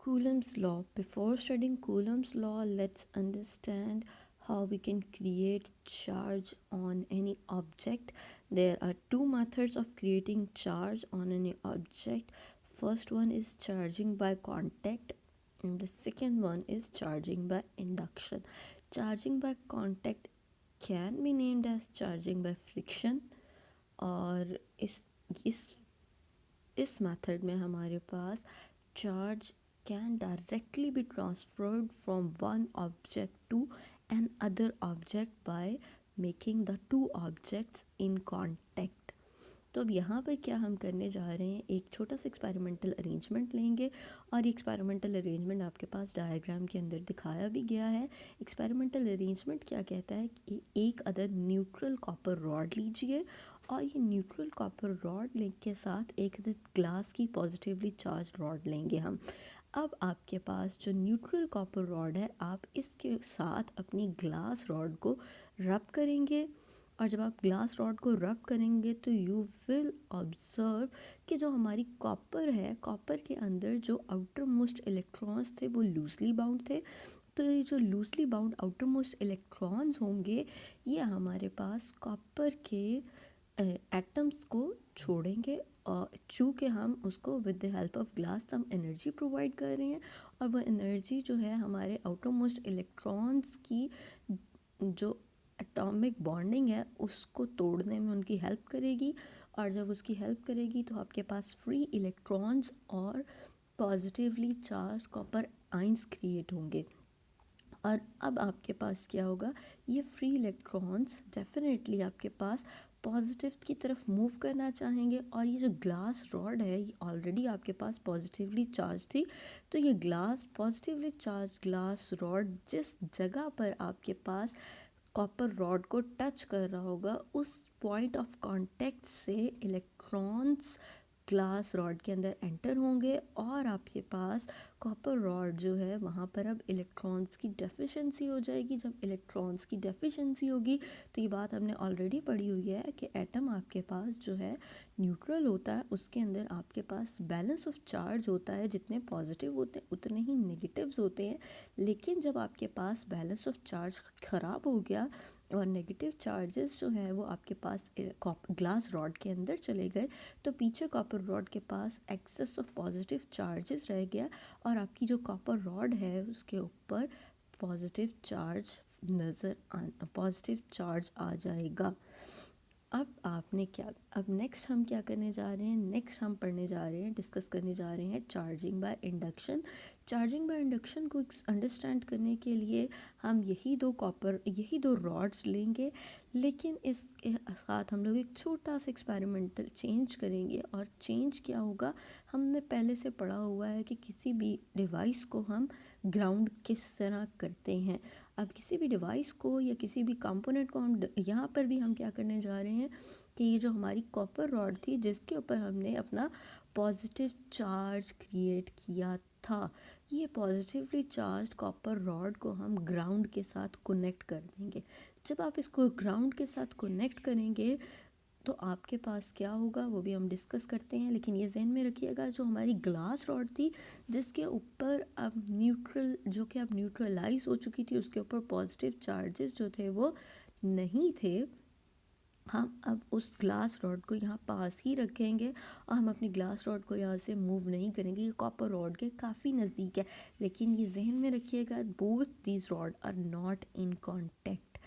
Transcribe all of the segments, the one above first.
Coulomb's law. Before studying Coulomb's law, let's understand how we can create charge on any object. There are two methods of creating charge on any object. First one is charging by contact, and the second one is charging by induction. Charging by contact can be named as charging by friction, और इस इस method में हमारे पास charge can directly be transferred from one object to another object by making the two objects in contact. तो अब यहाँ पर क्या हम करने जा रहे हैं, एक छोटा सा एक्सपेरिमेंटल अरेंजमेंट लेंगे, और ये एक्सपेरिमेंटल अरेंजमेंट आपके पास डायग्राम के अंदर दिखाया भी गया है। एक्सपेरिमेंटल अरेंजमेंट क्या कहता है कि एक अदर न्यूट्रल कॉपर रॉड लीजिए, और ये न्यूट्रल कॉपर रॉड लिंक के साथ एक ग्लास की पॉजिटिवली चार्ज रॉड लेंगे हम। अब आपके पास जो न्यूट्रल कॉपर रॉड है, आप इसके साथ अपनी ग्लास रॉड को रब करेंगे, और जब आप ग्लास रॉड को रब करेंगे तो यू विल ऑब्जर्व कि जो हमारी कॉपर है, कॉपर के अंदर जो आउटर मोस्ट इलेक्ट्रॉन्स थे वो लूजली बाउंड थे। तो ये जो loosely bound outer most electrons होंगे, ये हमारे पास कॉपर के एटम्स को छोड़ेंगे, और चूँकि हम उसको with the help of glass हम एनर्जी प्रोवाइड कर रहे हैं, और वह एनर्जी जो है हमारे आउटर मोस्ट इलेक्ट्रॉन्स की जो एटॉमिक बॉन्डिंग है उसको तोड़ने में उनकी हेल्प करेगी। और जब उसकी हेल्प करेगी तो आपके पास फ्री इलेक्ट्रॉन्स और positively charge copper ions create होंगे। और अब आपके पास क्या होगा, ये फ्री इलेक्ट्रॉन्स डेफिनेटली आपके पास पॉजिटिव की तरफ मूव करना चाहेंगे, और ये जो ग्लास रॉड है ये ऑलरेडी आपके पास पॉजिटिवली चार्ज थी। तो ये glass positively charge glass rod जिस जगह पर आपके पास कॉपर रॉड को टच कर रहा होगा, उस पॉइंट ऑफ कांटेक्ट से इलेक्ट्रॉन्स ग्लास रॉड के अंदर एंटर होंगे, और आपके पास कॉपर रॉड जो है वहाँ पर अब इलेक्ट्रॉन्स की डेफिशिएंसी हो जाएगी। जब इलेक्ट्रॉन्स की डेफिशिएंसी होगी तो ये बात हमने ऑलरेडी पढ़ी हुई है कि एटम आपके पास जो है न्यूट्रल होता है, उसके अंदर आपके पास बैलेंस ऑफ चार्ज होता है, जितने पॉजिटिव होते हैं उतने ही नेगेटिव्स होते हैं। लेकिन जब आपके पास बैलेंस ऑफ चार्ज ख़राब हो गया और नेगेटिव चार्जेस जो हैं वो आपके पास ग्लास रॉड के अंदर चले गए, तो पीछे कॉपर रॉड के पास एक्सेस ऑफ पॉजिटिव चार्जेस रह गया, और आपकी जो कॉपर रॉड है उसके ऊपर पॉजिटिव चार्ज आ जाएगा। अब नेक्स्ट हम क्या करने जा रहे हैं, नेक्स्ट हम पढ़ने जा रहे हैं, डिस्कस करने जा रहे हैं charging by induction. Charging by induction को अंडरस्टैंड करने के लिए हम यही दो रॉड्स लेंगे, लेकिन इसके साथ हम लोग एक छोटा सा एक्सपेरिमेंटल चेंज करेंगे। और चेंज क्या होगा, हमने पहले से पढ़ा हुआ है कि किसी भी डिवाइस को हम ग्राउंड किस तरह करते हैं। अब किसी भी डिवाइस को या किसी भी कंपोनेंट को हम यहाँ पर भी हम क्या करने जा रहे हैं कि ये जो हमारी कॉपर रॉड थी जिसके ऊपर हमने अपना पॉजिटिव चार्ज क्रिएट किया था, ये पॉजिटिवली चार्ज कॉपर रॉड को हम ग्राउंड के साथ कनेक्ट कर देंगे। जब आप इसको ग्राउंड के साथ कनेक्ट करेंगे तो आपके पास क्या होगा वो भी हम डिस्कस करते हैं, लेकिन ये जहन में रखिएगा जो हमारी ग्लास रॉड थी जिसके ऊपर अब न्यूट्रलाइज हो चुकी थी, उसके ऊपर पॉजिटिव चार्जेस जो थे वो नहीं थे, हम अब उस ग्लास रॉड को यहाँ पास ही रखेंगे, और हम अपनी ग्लास रॉड को यहाँ से मूव नहीं करेंगे। ये कॉपर रॉड के काफ़ी नज़दीक है, लेकिन ये जहन में रखिएगा both these rods are not in contact.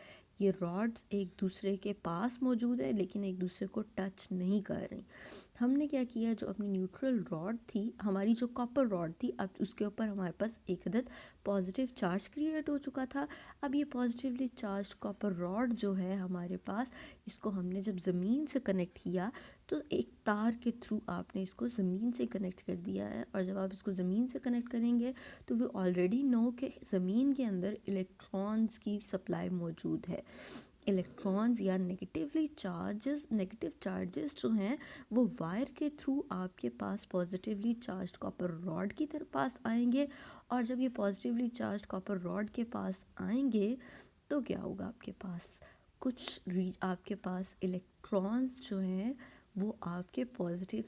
ये रॉड्स एक दूसरे के पास मौजूद है लेकिन एक दूसरे को टच नहीं कर रही। हमने क्या किया, जो अपनी न्यूट्रल रॉड थी, हमारी जो कॉपर रॉड थी, अब उसके ऊपर हमारे पास एक अदद पॉजिटिव चार्ज क्रिएट हो चुका था। अब ये पॉजिटिवली चार्ज कॉपर रॉड जो है हमारे पास, इसको हमने जब ज़मीन से कनेक्ट किया तो एक तार के थ्रू आपने इसको ज़मीन से कनेक्ट कर दिया है। और जब आप इसको ज़मीन से कनेक्ट करेंगे तो वी ऑलरेडी नो कि ज़मीन के अंदर इलेक्ट्रॉन्स की सप्लाई मौजूद है। इलेक्ट्रॉन्स या नेगेटिव चार्जेस जो हैं वो वायर के थ्रू आपके पास पॉजिटिवली चार्ज कॉपर रॉड की तरफ पास आएंगे, और जब ये पॉजिटिवली चार्ज कॉपर रॉड के पास आएंगे तो क्या होगा, आपके पास इलेक्ट्रॉन्स जो हैं वो आपके पॉजिटिव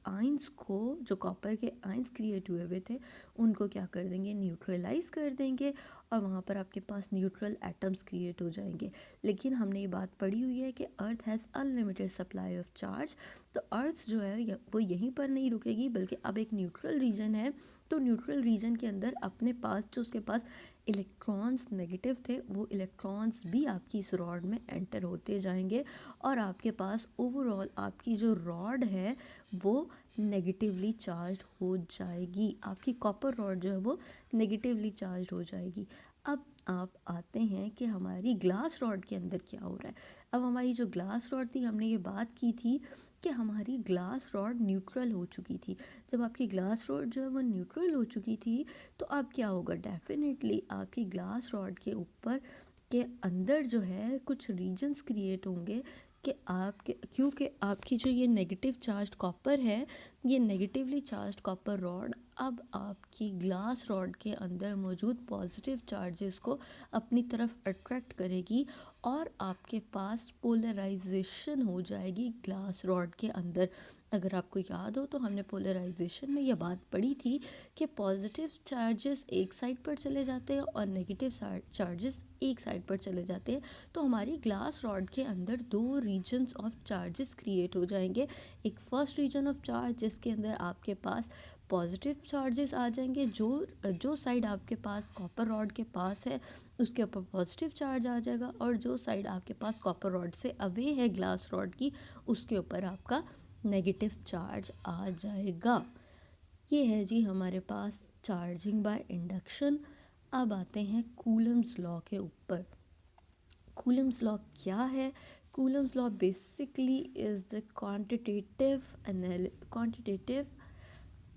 आयंस को, जो कॉपर के आयंस क्रिएट हुए हुए थे, उनको क्या कर देंगे, न्यूट्रलाइज कर देंगे, और वहाँ पर आपके पास न्यूट्रल एटम्स क्रिएट हो जाएंगे। लेकिन हमने ये बात पढ़ी हुई है कि अर्थ has unlimited supply of charge, तो अर्थ जो है वो यहीं पर नहीं रुकेगी, बल्कि अब एक न्यूट्रल रीजन है, तो न्यूट्रल रीजन के अंदर अपने पास जो उसके पास इलेक्ट्रॉन्स नेगेटिव थे, वो इलेक्ट्रॉन्स भी आपकी इस रॉड में एंटर होते जाएंगे, और आपके पास ओवरऑल आपकी जो रॉड है वो नेगेटिवली चार्ज हो जाएगी, आपकी कॉपर रॉड जो है वो नेगेटिवली चार्ज हो जाएगी। अब आप आते हैं कि हमारी ग्लास रॉड के अंदर क्या हो रहा है। अब हमारी जो ग्लास रॉड थी, हमने ये बात की थी कि हमारी ग्लास रॉड न्यूट्रल हो चुकी थी। जब आपकी ग्लास रॉड जो है वो न्यूट्रल हो चुकी थी, तो अब क्या होगा, डेफिनेटली आपकी ग्लास रॉड के ऊपर के अंदर जो है कुछ रीजन्स क्रिएट होंगे कि आपके, क्योंकि आपकी जो ये नेगेटिव चार्ज कॉपर है, ये नेगेटिवली चार्ज कॉपर रॉड अब आपकी ग्लास रॉड के अंदर मौजूद पॉजिटिव चार्जेस को अपनी तरफ अट्रैक्ट करेगी, और आपके पास पोलराइजेशन हो जाएगी ग्लास रॉड के अंदर। अगर आपको याद हो तो हमने पोलराइजेशन में यह बात पढ़ी थी कि पॉजिटिव चार्जेस एक साइड पर चले जाते हैं और नेगेटिव चार्जेस एक साइड पर चले जाते हैं। तो हमारी ग्लास रॉड के अंदर दो रीजन्स ऑफ चार्जेस क्रिएट हो जाएंगे। एक फर्स्ट रीजन ऑफ चार्ज जिसके अंदर आपके पास पॉजिटिव चार्जेस आ जाएंगे, जो साइड आपके पास कॉपर रॉड के पास है उसके ऊपर पॉजिटिव चार्ज आ जाएगा, और जो साइड आपके पास कॉपर रॉड से अवे है ग्लास रॉड की, उसके ऊपर आपका नेगेटिव चार्ज आ जाएगा। ये है जी हमारे पास चार्जिंग बाय इंडक्शन। अब आते हैं कूलम्स लॉ के ऊपर। कूलम्स लॉ क्या है? Coulomb's law basically is the quantitative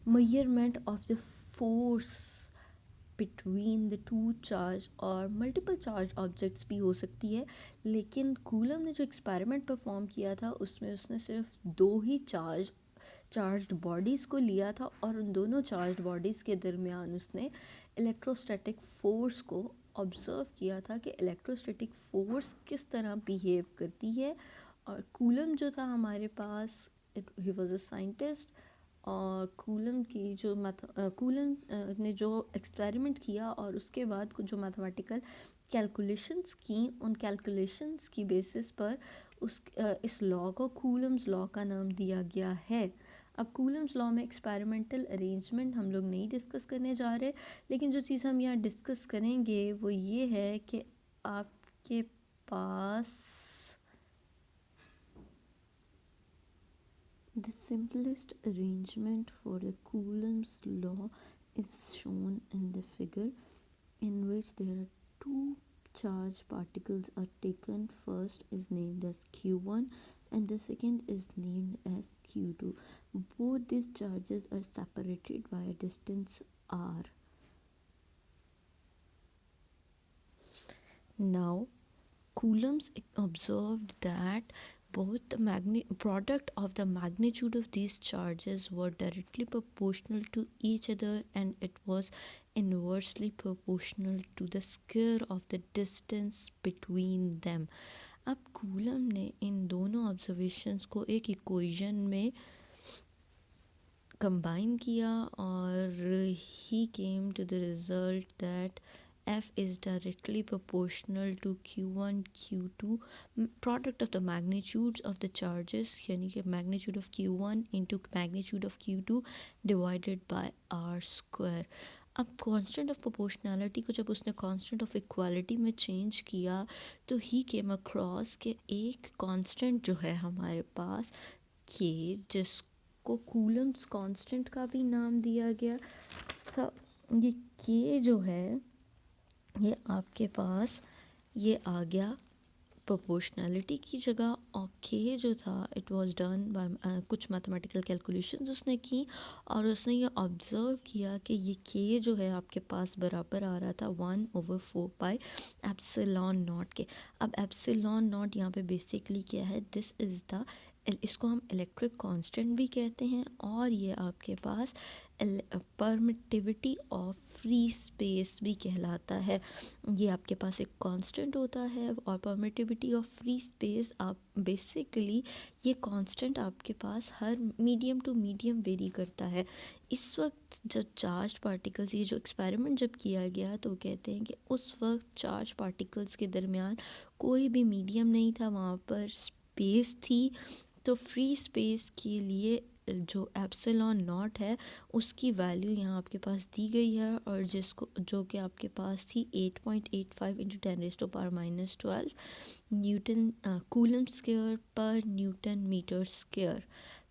measurement of the force between the two charge और मल्टीपल चार्ज ऑब्जेक्ट्स भी हो सकती है। लेकिन कूलम ने जो एक्सपेरिमेंट परफॉर्म किया था उसमें उसने सिर्फ दो ही चार्ज्ड बॉडीज़ को लिया था, और उन दोनों चार्ज्ड बॉडीज़ के दरमियान उसने इलेक्ट्रोस्टैटिक फ़ोर्स को ऑब्ज़र्व किया था कि इलेक्ट्रोस्टैटिक फ़ोर्स किस तरह बिहेव करती है। और कूलम जो था हमारे पास, ही वॉज अ साइंटिस्ट, और कूलम की जो कूलम ने जो एक्सपेरिमेंट किया और उसके बाद कुछ जो मैथमेटिकल कैलकुलेशंस की, उन कैलकुलेशंस की बेसिस पर इस लॉ को कूलम्स लॉ का नाम दिया गया है। अब कूलम्स लॉ में एक्सपेरिमेंटल अरेंजमेंट हम लोग नहीं डिस्कस करने जा रहे, लेकिन जो चीज़ हम यहाँ डिस्कस करेंगे वो ये है कि आपके पास the simplest arrangement for the Coulomb's law is shown in the figure, in which there are two charged particles are taken. First is named as Q1 and the second is named as Q2. Both these charges are separated by a distance r. Now, Coulomb's observed that both the product of the magnitude of these charges were directly proportional to each other, and it was inversely proportional to the square of the distance between them. अब coulomb ने इन दोनों observations को एक equation में combine किया, और he came to the result that F is directly proportional to Q1 Q2 product of the magnitudes of the charges, यानी कि magnitude of Q1 into magnitude of Q2 divided by R square. अब constant of proportionality को जब उसने constant of equality में change किया, तो ही came across के एक कांस्टेंट जो है हमारे पास के, जिसको कूलम्स कांस्टेंट का भी नाम दिया गया था, ये के जो है ये आपके पास ये आ गया प्रोपोर्शनैलिटी की जगह, और के जो था इट वाज डन बाय कुछ मैथमेटिकल कैलकुलेशंस उसने की, और उसने ये ऑब्ज़र्व किया कि ये के जो है आपके पास बराबर आ रहा था 1/4 पाई एप्सिलॉन नॉट के। अब एप्सिलॉन नॉट यहाँ पे बेसिकली क्या है, दिस इज़ द, इसको हम इलेक्ट्रिक कांस्टेंट भी कहते हैं, और ये आपके पास परमिटिविटी ऑफ फ्री स्पेस भी कहलाता है। ये आपके पास एक कांस्टेंट होता है, और परमिटिविटी ऑफ फ्री स्पेस आप बेसिकली ये कांस्टेंट आपके पास हर मीडियम टू मीडियम वेरी करता है। इस वक्त जब चार्ज पार्टिकल्स, ये जो एक्सपेरिमेंट जब किया गया तो कहते हैं कि उस वक्त चार्ज पार्टिकल्स के दरमियान कोई भी मीडियम नहीं था, वहाँ पर स्पेस थी। तो फ्री स्पेस के लिए जो एप्सिलॉन नॉट है उसकी वैल्यू यहाँ आपके पास दी गई है, और जिसको जो कि आपके पास थी 8.85 इंटू 10⁻⁻12 न्यूटन कूलम स्क्वायर पर न्यूटन मीटर स्क्वायर।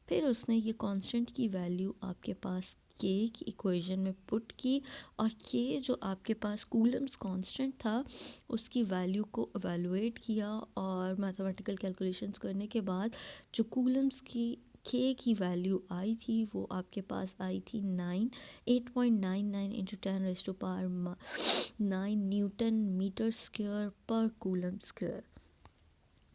फिर उसने ये कांस्टेंट की वैल्यू आपके पास के की इक्वेशन में पुट की, और के जो आपके पास कूलम्स कांस्टेंट था उसकी वैल्यू को एवेलुएट किया, और मैथमेटिकल कैलकुलेशंस करने के बाद जो कूलम्स की के की वैल्यू आई थी वो आपके पास आई थी 8.99 इंटू 10⁻⁹ न्यूटन मीटर स्क्वायर पर कूलम स्क्वायर।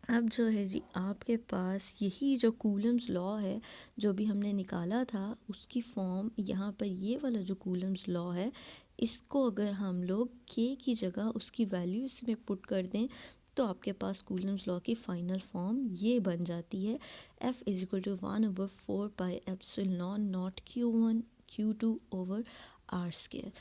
अब जो है जी आपके पास यही जो कूलम्स लॉ है जो भी हमने निकाला था उसकी फॉर्म यहाँ पर ये वाला जो कूलम्स लॉ है, इसको अगर हम लोग के की जगह उसकी वैल्यू इसमें पुट कर दें तो आपके पास कूलम्स लॉ की फाइनल फॉर्म ये बन जाती है, F is equal to 1/4 pi epsilon naught Q1 Q2 over r square.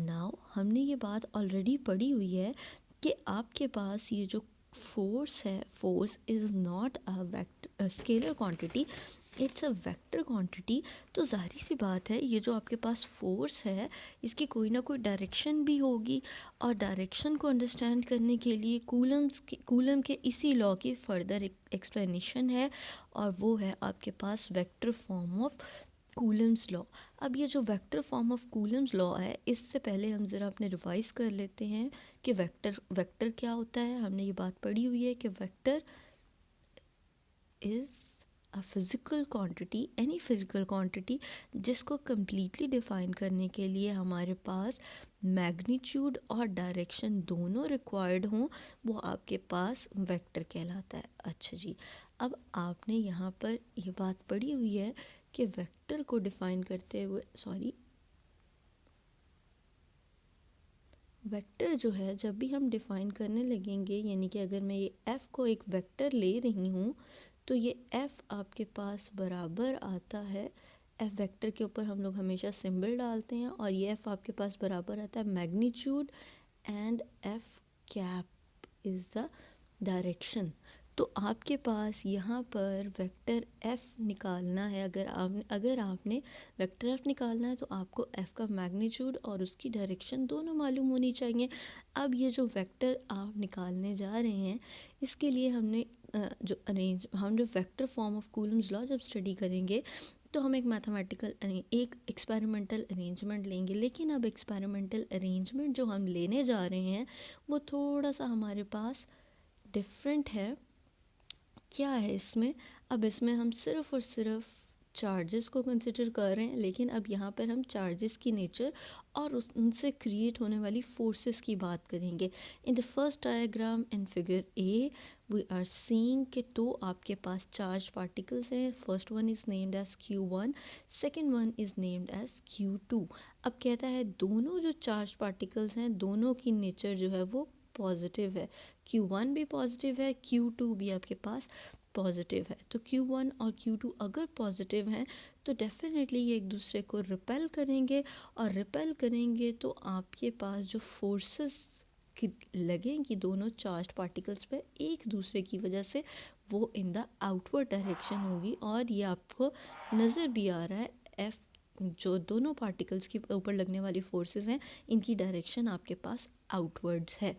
Now हमने ये बात ऑलरेडी पढ़ी हुई है कि आपके पास ये जो फोर्स है, force is not a vector scalar quantity, it's a vector quantity. तो जाहिर सी बात है ये जो आपके पास फोर्स है इसकी कोई ना कोई डायरेक्शन भी होगी, और डायरेक्शन को अंडरस्टैंड करने के लिए कूलम के इसी लॉ की फर्दर एक्सप्लेनेशन है, और वो है आपके पास vector form of Coulomb's law. अब ये जो vector form of Coulomb's law है इससे पहले हम ज़रा अपने रिवाइज कर लेते हैं कि वेक्टर क्या होता है। हमने ये बात पढ़ी हुई है कि vector is a physical quantity, any physical quantity जिसको कम्प्लीटली डिफ़ाइन करने के लिए हमारे पास मैग्नीट्यूड और डायरेक्शन दोनों रिक्वायर्ड हों, वो आपके पास वेक्टर कहलाता है। अच्छा जी, अब आपने यहाँ पर ये बात पढ़ी हुई है कि वेक्टर को डिफ़ाइन करते हुए वेक्टर जो है जब भी हम डिफ़ाइन करने लगेंगे, यानी कि अगर मैं ये f को एक वेक्टर ले रही हूँ तो ये f आपके पास बराबर आता है, f वेक्टर के ऊपर हम लोग हमेशा सिंबल डालते हैं, और ये f आपके पास बराबर आता है magnitude and f cap is the direction. तो आपके पास यहाँ पर वेक्टर f निकालना है, अगर आपने वेक्टर f निकालना है तो आपको f का मैग्नीट्यूड और उसकी डायरेक्शन दोनों मालूम होनी चाहिए। अब ये जो वेक्टर आप निकालने जा रहे हैं इसके लिए हमने हम जो vector form of Coulomb's law जब स्टडी करेंगे तो हम एक एक्सपेरिमेंटल अरेंजमेंट लेंगे, लेकिन अब एक्सपेरिमेंटल अरेंजमेंट जो हम लेने जा रहे हैं वो थोड़ा सा हमारे पास डिफरेंट है। क्या है इसमें, अब इसमें हम सिर्फ़ और सिर्फ चार्जेस को कंसिडर कर रहे हैं, लेकिन अब यहाँ पर हम चार्जेस की नेचर और उनसे क्रिएट होने वाली फोर्सेस की बात करेंगे। In the first diagram in figure A we are seeing कि तो आपके पास चार्ज पार्टिकल्स हैं, first one is named as Q1, second one is named as Q2। अब कहता है दोनों जो चार्ज पार्टिकल्स हैं दोनों की नेचर जो है वो पॉजिटिव है, Q1 भी पॉजिटिव है, Q2 भी आपके पास पॉजिटिव है। तो Q1 और Q2 अगर पॉजिटिव हैं तो डेफिनेटली ये एक दूसरे को रिपेल करेंगे, और रिपेल करेंगे तो आपके पास जो फोर्सेस लगेंगी दोनों चार्ज पार्टिकल्स पे एक दूसरे की वजह से वो इन द आउटवर्ड डायरेक्शन होगी, और ये आपको नज़र भी आ रहा है F जो दोनों पार्टिकल्स के ऊपर लगने वाली फोर्सेस हैं इनकी डायरेक्शन आपके पास आउटवर्ड्स है।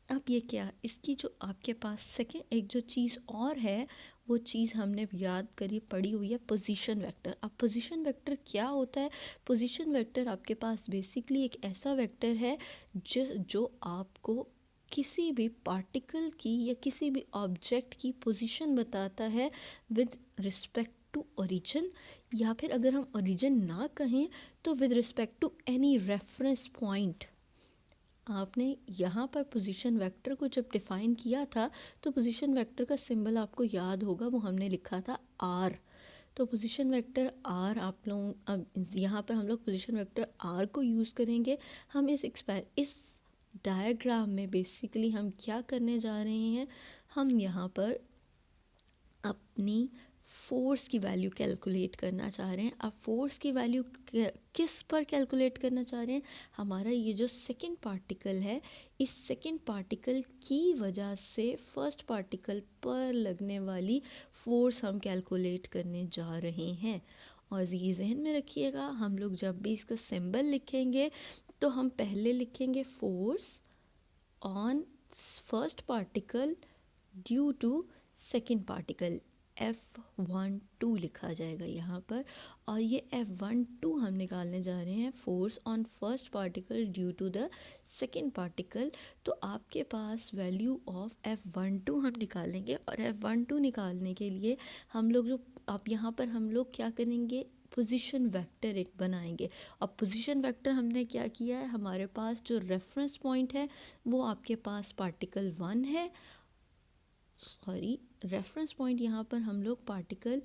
अब ये क्या, इसकी जो आपके पास सेकेंड एक जो चीज़ और है वो चीज़ हमने याद करी पढ़ी हुई है पोजीशन वेक्टर। अब पोजीशन वेक्टर क्या होता है, पोजीशन वेक्टर आपके पास बेसिकली एक ऐसा वेक्टर है जो आपको किसी भी पार्टिकल की या किसी भी ऑब्जेक्ट की पोजीशन बताता है विद रिस्पेक्ट टू ओरिजिन, या फिर अगर हम ओरिजिन ना कहें तो with respect to any reference point. आपने यहाँ पर पोजीशन वेक्टर को जब डिफ़ाइन किया था तो पोजीशन वेक्टर का सिंबल आपको याद होगा, वो हमने लिखा था आर। तो पोजीशन वेक्टर आर आप लोग अब यहाँ पर हम लोग पोजीशन वेक्टर आर को यूज़ करेंगे। हम इस डायग्राम में बेसिकली हम क्या करने जा रहे हैं, हम यहाँ पर अपनी फोर्स की वैल्यू कैलकुलेट करना चाह रहे हैं। अब फोर्स की वैल्यू किस पर कैलकुलेट करना चाह रहे हैं, हमारा ये जो सेकंड पार्टिकल है, इस सेकंड पार्टिकल की वजह से फर्स्ट पार्टिकल पर लगने वाली फोर्स हम कैलकुलेट करने जा रहे हैं। और ये जहन में रखिएगा, हम लोग जब भी इसका सिंबल लिखेंगे तो हम पहले लिखेंगे force on first particle due to second particle, F12 लिखा जाएगा यहाँ पर। और ये F12 हम निकालने जा रहे हैं force on first particle due to the second particle. तो आपके पास वैल्यू ऑफ F12 हम निकालेंगे, और F12 निकालने के लिए हम लोग जो आप यहाँ पर हम लोग क्या करेंगे, पोजीशन वेक्टर एक बनाएंगे। और पोजीशन वेक्टर हमने क्या किया है, हमारे पास जो रेफरेंस पॉइंट है वो आपके पास पार्टिकल 1 है, रेफरेंस पॉइंट यहाँ पर हम लोग particle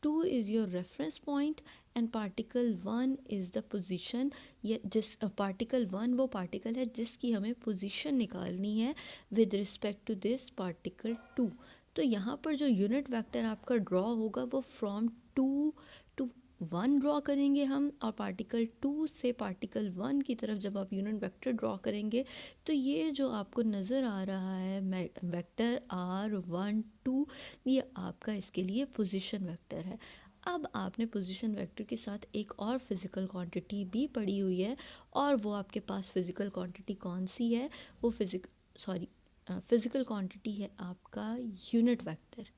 2 is your reference point and particle 1 is the position. ये जिस पार्टिकल 1 वो पार्टिकल है जिसकी हमें पोजीशन निकालनी है with respect to this particle 2। तो यहाँ पर जो यूनिट वेक्टर आपका ड्रॉ होगा वो फ्रॉम 2 टू 1 ड्रॉ करेंगे हम, और पार्टिकल 2 से पार्टिकल 1 की तरफ जब आप यूनिट वेक्टर ड्रॉ करेंगे तो ये जो आपको नज़र आ रहा है वेक्टर R12, ये आपका इसके लिए पोजीशन वेक्टर है। अब आपने पोजीशन वेक्टर के साथ एक और फिज़िकल क्वांटिटी भी पड़ी हुई है, और वो आपके पास फिज़िकल क्वांटिटी कौन सी है, वो फिज़िकल क्वांटिटी है आपका यूनिट वेक्टर।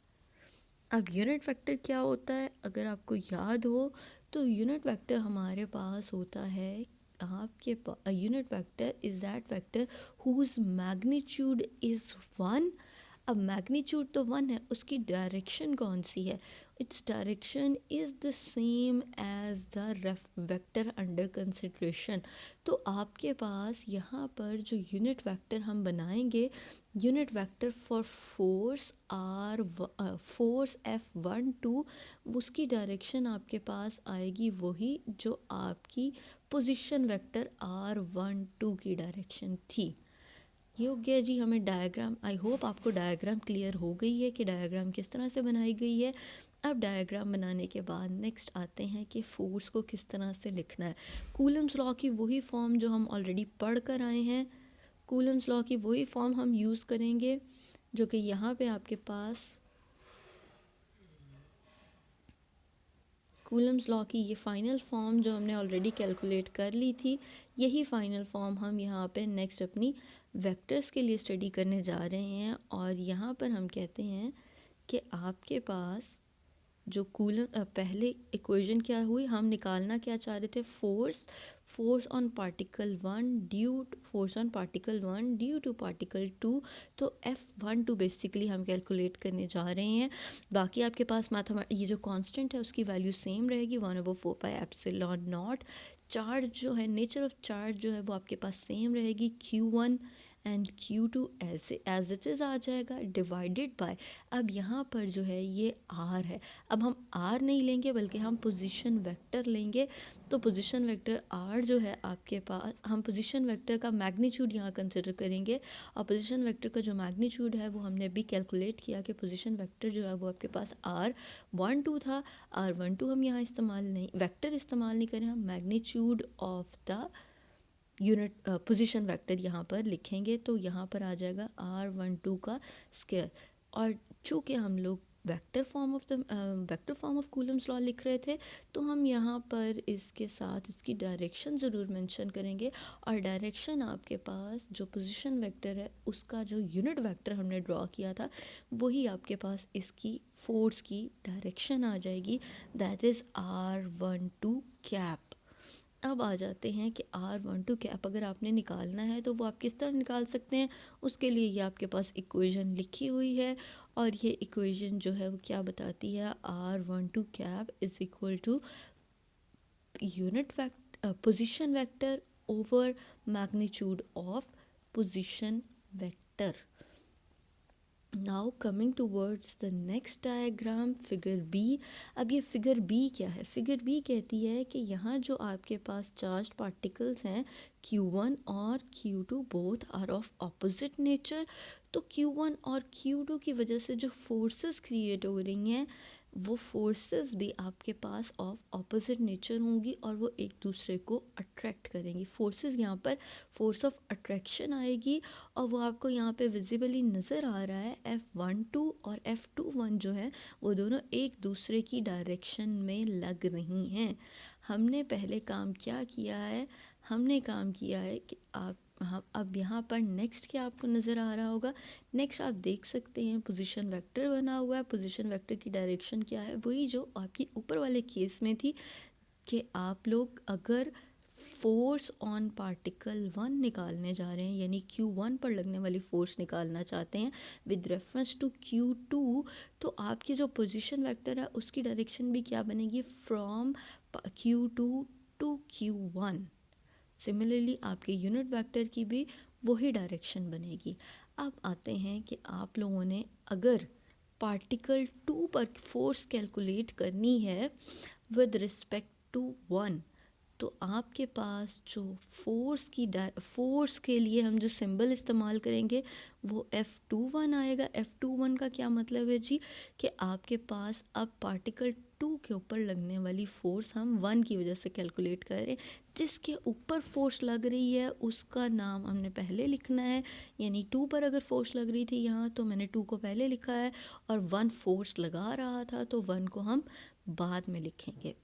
अब यूनिट वेक्टर क्या होता है, अगर आपको याद हो तो यूनिट वेक्टर हमारे पास होता है, आपके पास unit vector is that vector whose magnitude is 1। अब मैग्नीट्यूड तो 1 है, उसकी डायरेक्शन कौन सी है, its direction is the same as the vector under consideration. तो आपके पास यहाँ पर जो यूनिट वेक्टर हम बनाएंगे, unit vector for force force F12, उसकी डायरेक्शन आपके पास आएगी वही जो आपकी पोजीशन वेक्टर R12 की डायरेक्शन थी। ये हो गया जी हमें डायग्राम। आई होप आपको डायग्राम क्लियर हो गई है कि डायग्राम किस तरह से बनाई गई है। अब डायग्राम बनाने के बाद नेक्स्ट आते हैं कि फोर्स को किस तरह से लिखना है। कूलम्स लॉ की वही फॉर्म जो हम ऑलरेडी पढ़ कर आए हैं, कूलम्स लॉ की वही फॉर्म हम यूज़ करेंगे, जो कि यहाँ पे आपके पास कूलम्स लॉ की ये फ़ाइनल फॉर्म जो हमने ऑलरेडी कैलकुलेट कर ली थी, यही फ़ाइनल फॉर्म हम यहाँ पे नेक्स्ट अपनी वेक्टर्स के लिए स्टडी करने जा रहे हैं। और यहाँ पर हम कहते हैं कि आपके पास जो कूलम पहले इक्वेशन क्या हुई, हम निकालना क्या चाह रहे थे, force on particle 1 due to particle 2। तो F12 बेसिकली हम कैलकुलेट करने जा रहे हैं। बाकी आपके पास ये जो कांस्टेंट है उसकी वैल्यू सेम रहेगी, 1/4πε0। चार्ज जो है, नेचर ऑफ चार्ज जो है वो आपके पास सेम रहेगी, Q1 and Q2 as it is आ जाएगा, डिवाइडेड बाय, अब यहाँ पर जो है ये R है। अब हम R नहीं लेंगे बल्कि हम पोजीशन वेक्टर लेंगे। तो पोजीशन वेक्टर R जो है आपके पास, हम पोजीशन वेक्टर का मैग्नीट्यूड यहाँ कंसिडर करेंगे। और पोजीशन वेक्टर का जो मैग्नीट्यूड है वो हमने भी कैलकुलेट किया कि पोजीशन वेक्टर जो है वो आपके पास R12 था। R12 हम यहाँ वेक्टर इस्तेमाल नहीं करें, हम magnitude of the unit position vector यहाँ पर लिखेंगे। तो यहाँ पर आ जाएगा R12 का स्क्वायर। और चूँकि हम लोग vector form of Coulomb's law लिख रहे थे, तो हम यहाँ पर इसके साथ इसकी डायरेक्शन ज़रूर मेंशन करेंगे। और डायरेक्शन आपके पास जो पोजीशन वेक्टर है उसका जो यूनिट वेक्टर हमने ड्रॉ किया था वही आपके पास इसकी फोर्स की डायरेक्शन आ जाएगी, दैट इज़ R12 कैप। अब आ जाते हैं कि R12 कैप अगर आपने निकालना है तो वो आप किस तरह निकाल सकते हैं, उसके लिए ये आपके पास इक्वेशन लिखी हुई है। और ये इक्वेशन जो है वो क्या बताती है, R12 cap is equal to unit position vector over magnitude of position vector. Now coming towards the next diagram figure B. अब ये फिगर बी क्या है? फिगर बी कहती है कि यहाँ जो आपके पास चार्ज पार्टिकल्स हैं Q1 और Q2 both are of opposite nature. तो Q1 और Q2 की वजह से जो फोर्सेस क्रिएट हो रही हैं वो फोर्सेस भी आपके पास ऑफ ऑपोजिट नेचर होंगी और वो एक दूसरे को अट्रैक्ट करेंगी। फोर्सेस यहाँ पर फोर्स ऑफ अट्रैक्शन आएगी और वो आपको यहाँ पे विजिबली नज़र आ रहा है। F12 और F21 जो है वो दोनों एक दूसरे की डायरेक्शन में लग रही हैं। हमने पहले काम क्या किया है? हमने काम किया है कि आप हाँ, अब यहाँ पर नेक्स्ट क्या आपको नज़र आ रहा होगा? नेक्स्ट आप देख सकते हैं पोजीशन वेक्टर बना हुआ है। पोजीशन वेक्टर की डायरेक्शन क्या है? वही जो आपकी ऊपर वाले केस में थी कि आप लोग अगर फोर्स ऑन पार्टिकल 1 निकालने जा रहे हैं यानी Q1 पर लगने वाली फोर्स निकालना चाहते हैं विद रेफरेंस टू Q2, तो आपकी जो पोजीशन वेक्टर है उसकी डायरेक्शन भी क्या बनेगी? From Q2 to Q1। Similarly आपके यूनिट वेक्टर की भी वही डायरेक्शन बनेगी। अब आते हैं कि आप लोगों ने अगर पार्टिकल 2 पर फोर्स कैलकुलेट करनी है विद रिस्पेक्ट टू 1, तो आपके पास जो फोर्स के लिए हम जो सिंबल इस्तेमाल करेंगे वो F21 आएगा। F21 का क्या मतलब है जी? कि आपके पास अब पार्टिकल 2 के ऊपर लगने वाली फोर्स हम 1 की वजह से कैलकुलेट कर रहे हैं। जिसके ऊपर फोर्स लग रही है उसका नाम हमने पहले लिखना है, यानी 2 पर अगर फोर्स लग रही थी यहाँ तो मैंने 2 को पहले लिखा है और 1 फोर्स लगा रहा था तो 1 को हम बाद में लिखेंगे।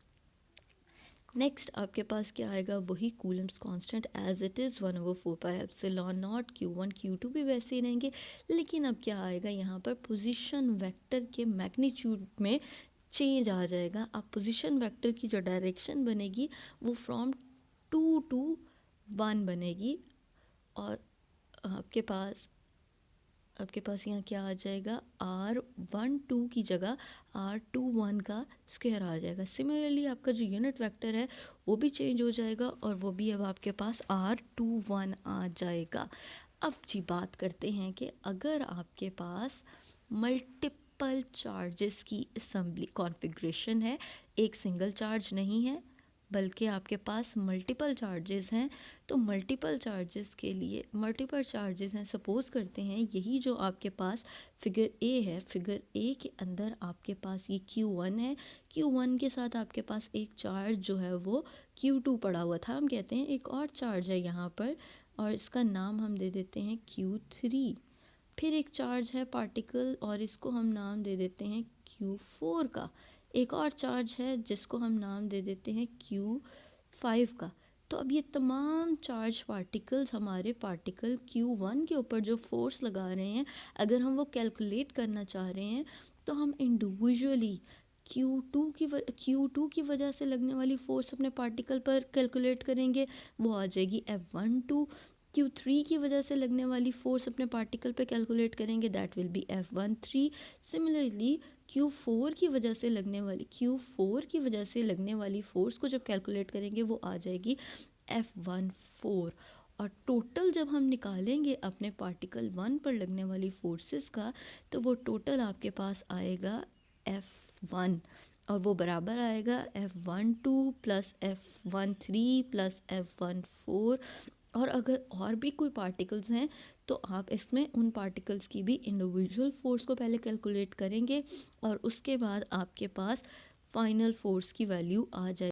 नेक्स्ट आपके पास क्या आएगा? वही Coulomb's constant as it is 1/4πε0 Q1 Q2 भी वैसे ही रहेंगे। लेकिन अब क्या आएगा यहाँ पर? पोजीशन वेक्टर के मैग्नीट्यूड में चेंज आ जाएगा। अब पोजीशन वेक्टर की जो डायरेक्शन बनेगी वो फ्रॉम 2 टू 1 बनेगी और आपके पास यहाँ क्या आ जाएगा? R12 की जगह R21 का स्क्वायर आ जाएगा। सिमिलरली आपका जो यूनिट वेक्टर है वो भी चेंज हो जाएगा और वो भी अब आपके पास R21 आ जाएगा। अब जी बात करते हैं कि अगर आपके पास मल्टीपल चार्जेस की असेंबली कॉन्फ़िगरेशन है, एक सिंगल चार्ज नहीं है बल्कि आपके पास मल्टीपल चार्जेस हैं, तो मल्टीपल चार्जेस के लिए मल्टीपल चार्जेस हैं। सपोज़ करते हैं यही जो आपके पास फिगर ए है, फिगर ए के अंदर आपके पास ये Q1 है। Q1 के साथ आपके पास एक चार्ज जो है वो Q2 पड़ा हुआ था। हम कहते हैं एक और चार्ज है यहाँ पर और इसका नाम हम दे देते हैं Q3। फिर एक चार्ज है पार्टिकल और इसको हम नाम दे देते हैं Q4 का। एक और चार्ज है जिसको हम नाम दे देते हैं Q5 का। तो अब ये तमाम चार्ज पार्टिकल्स हमारे पार्टिकल Q1 के ऊपर जो फोर्स लगा रहे हैं, अगर हम वो कैलकुलेट करना चाह रहे हैं तो हम इंडिविजुअली Q2 की वजह से लगने वाली फोर्स अपने पार्टिकल पर कैलकुलेट करेंगे, वो आ जाएगी F12। Q3 की वजह से लगने वाली फोर्स अपने पार्टिकल पे कैलकुलेट करेंगे, that will be F13। Similarly Q4 की वजह से लगने वाली फोर्स को जब कैलकुलेट करेंगे वो आ जाएगी F14। और टोटल जब हम निकालेंगे अपने पार्टिकल 1 पर लगने वाली फोर्सेस का तो वो टोटल आपके पास आएगा F1 और वो बराबर आएगा F12 plus F13 plus F14। और अगर और भी कोई पार्टिकल्स हैं तो आप इसमें उन पार्टिकल्स की भी इंडिविजुअल फोर्स को पहले कैलकुलेट करेंगे और उसके बाद आपके पास फाइनल फोर्स की वैल्यू आ जाए।